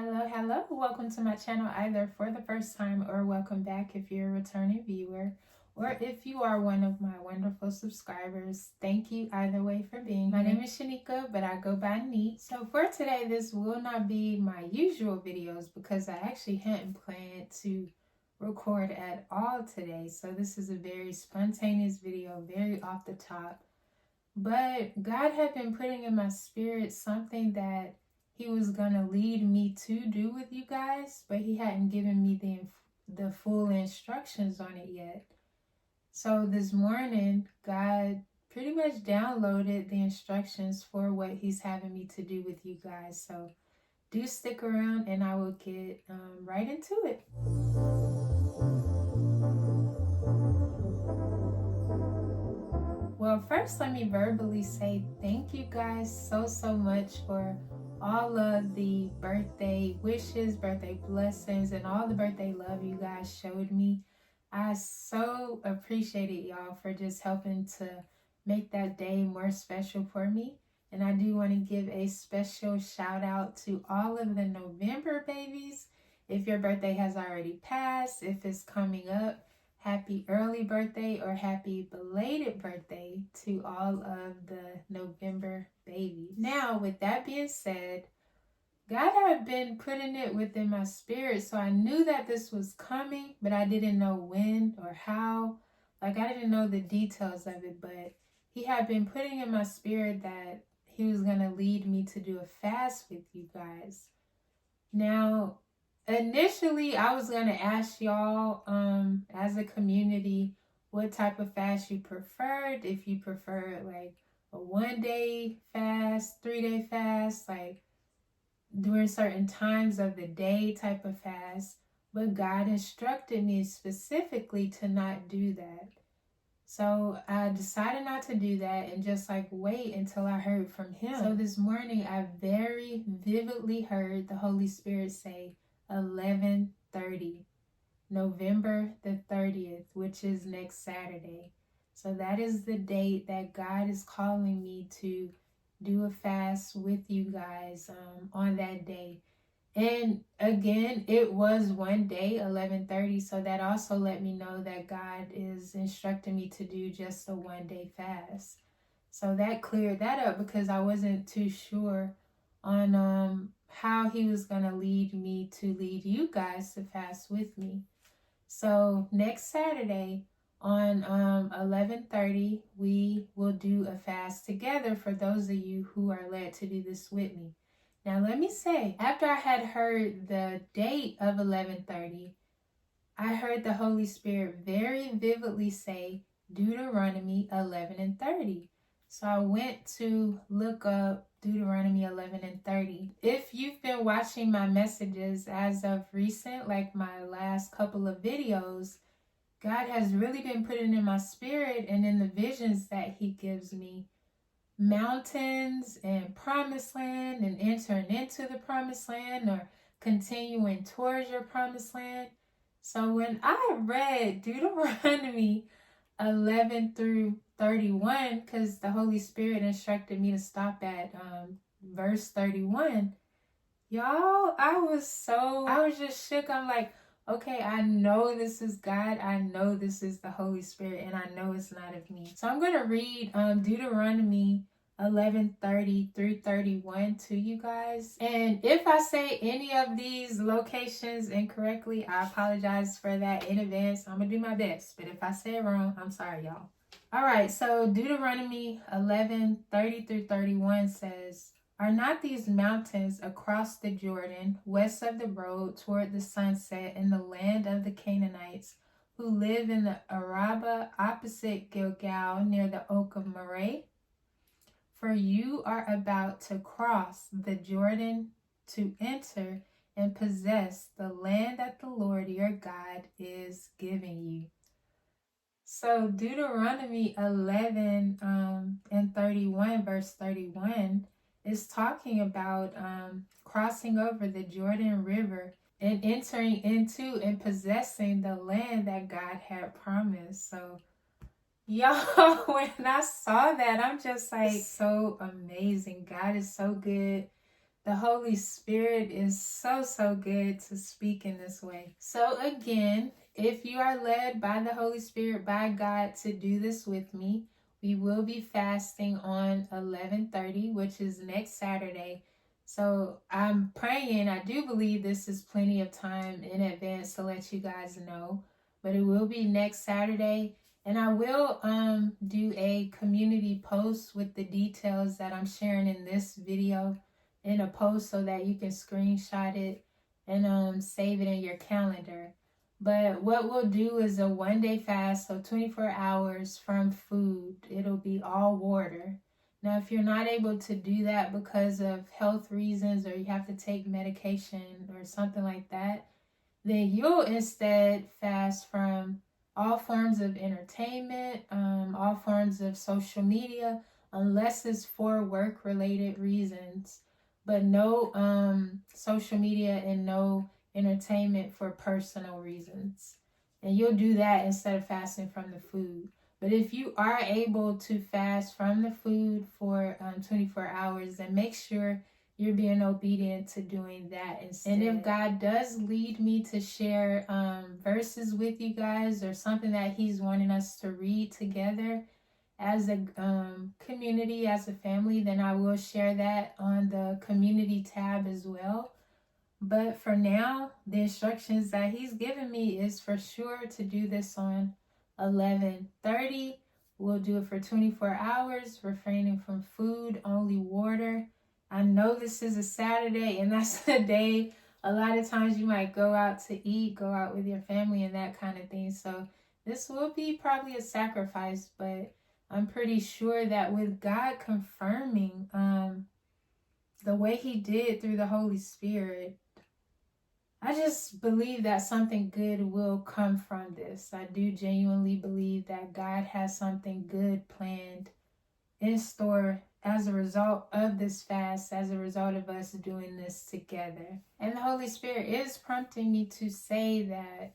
Hello. Welcome to my channel, either for the first time or welcome back if you're a returning viewer, or if you are one of my wonderful subscribers. Thank you either way for being here. My name is Shanika, but I go by Neat. So for today, this will not be my usual videos because I actually hadn't planned to record at all today. So this is a very spontaneous video, very off the top. But God had been putting in my spirit something that He was going to lead me to do with you guys, but He hadn't given me the full instructions on it yet. So this morning, God pretty much downloaded the instructions for what He's having me to do with you guys. So do stick around and I will get right into it. Well, first, let me verbally say thank you guys so much for all of the birthday wishes, birthday blessings, and all the birthday love you guys showed me. I so appreciated y'all for just helping to make that day more special for me. And I do want to give a special shout out to all of the November babies. If your birthday has already passed, if it's coming up, happy early birthday or happy belated birthday to all of the November babies. Now, with that being said, God had been putting it within my spirit, so I knew that this was coming, but I didn't know when or how. Like, I didn't know the details of it, but He had been putting in my spirit that He was going to lead me to do a fast with you guys. Now, initially, I was going to ask y'all as a community what type of fast you preferred. If you preferred like a 1-day fast, 3-day fast, like during certain times of the day type of fast. But God instructed me specifically to not do that. So I decided not to do that and just like wait until I heard from Him. So this morning I very vividly heard the Holy Spirit say 11:30, November the 30th, which is next Saturday. So that is the date that God is calling me to do a fast with you guys on that day. And again, it was one day, 11:30. So that also let me know that God is instructing me to do just a 1-day fast. So that cleared that up because I wasn't too sure on how He was going to lead me to lead you guys to fast with me. So next Saturday on 11:30, we will do a fast together for those of you who are led to do this with me. Now, let me say, after I had heard the date of 11:30, I heard the Holy Spirit very vividly say Deuteronomy 11:30. So I went to look up Deuteronomy 11:30. If you've been watching my messages as of recent, like my last couple of videos, God has really been putting in my spirit and in the visions that He gives me mountains and promised land and entering into the promised land or continuing towards your promised land. So when I read Deuteronomy 11 through 31, because the Holy Spirit instructed me to stop at verse 31, y'all, I was just shook. I'm like, okay, I know this is God. I know this is the Holy Spirit, and I know it's not of me. So I'm going to read Deuteronomy 11:30 through 31 to you guys. And if I say any of these locations incorrectly, I apologize for that in advance. I'm going to do my best. But if I say it wrong, I'm sorry, y'all. All right, so Deuteronomy 11:30 through 31 says, "Are not these mountains across the Jordan, west of the road toward the sunset, in the land of the Canaanites, who live in the Arabah opposite Gilgal near the oak of Moreh? For you are about to cross the Jordan to enter and possess the land that the Lord your God is giving you." So Deuteronomy 11 and 31, verse 31, is talking about crossing over the Jordan River and entering into and possessing the land that God had promised. So y'all, when I saw that, I'm just like, so amazing. God is so good. The Holy Spirit is so, so good to speak in this way. So again, if you are led by the Holy Spirit, by God, to do this with me, we will be fasting on 11:30, which is next Saturday. So I'm praying, I do believe this is plenty of time in advance to let you guys know, but it will be next Saturday. And I will do a community post with the details that I'm sharing in this video in a post so that you can screenshot it and save it in your calendar. But what we'll do is a 1-day fast, so 24 hours from food. It'll be all water. Now, if you're not able to do that because of health reasons or you have to take medication or something like that, then you'll instead fast from all forms of entertainment, all forms of social media, unless it's for work related reasons, but no social media and no entertainment for personal reasons. And you'll do that instead of fasting from the food. But if you are able to fast from the food for 24 hours, then make sure you're being obedient to doing that instead. And if God does lead me to share verses with you guys or something that he's wanting us to read together as a community, as a family, then I will share that on the community tab as well. But for now, the instructions that he's given me is for sure to do this on 11:30. We'll do it for 24 hours, refraining from food, only water. I know this is a Saturday, and that's the day a lot of times you might go out to eat, go out with your family and that kind of thing. So this will be probably a sacrifice, but I'm pretty sure that with God confirming the way he did through the Holy Spirit, I just believe that something good will come from this. I do genuinely believe that God has something good planned in store as a result of this fast, as a result of us doing this together. And the Holy Spirit is prompting me to say that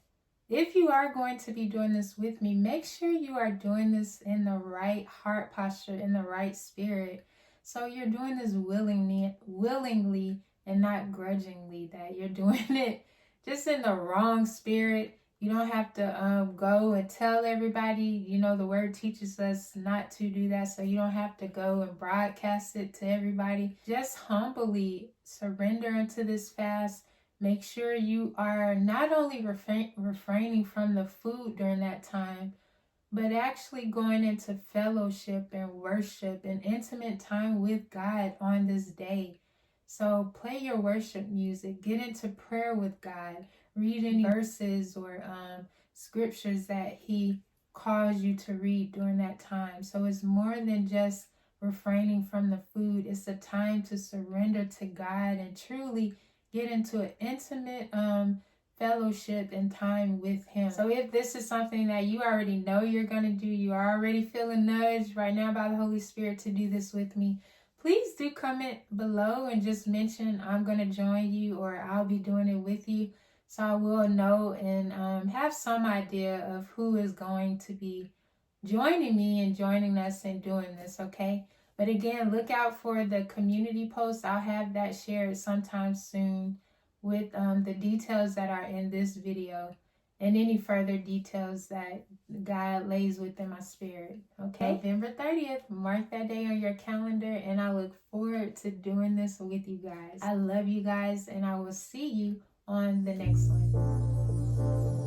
if you are going to be doing this with me, make sure you are doing this in the right heart posture, in the right spirit. So you're doing this willingly and not grudgingly, that you're doing it just in the wrong spirit. You don't have to go and tell everybody. You know, the word teaches us not to do that, so you don't have to go and broadcast it to everybody. Just humbly surrender into this fast. Make sure you are not only refraining from the food during that time, but actually going into fellowship and worship and intimate time with God on this day. So play your worship music, get into prayer with God, read any verses or scriptures that he calls you to read during that time. So it's more than just refraining from the food. It's a time to surrender to God and truly get into an intimate fellowship and time with him. So if this is something that you already know you're going to do, you are already feeling nudged right now by the Holy Spirit to do this with me, please do comment below and just mention I'm going to join you or I'll be doing it with you, so I will know and have some idea of who is going to be joining me and joining us in doing this, okay? But again, look out for the community post. I'll have that shared sometime soon with the details that are in this video and any further details that God lays within my spirit. Okay, November 30th, mark that day on your calendar, and I look forward to doing this with you guys. I love you guys, and I will see you on the next one.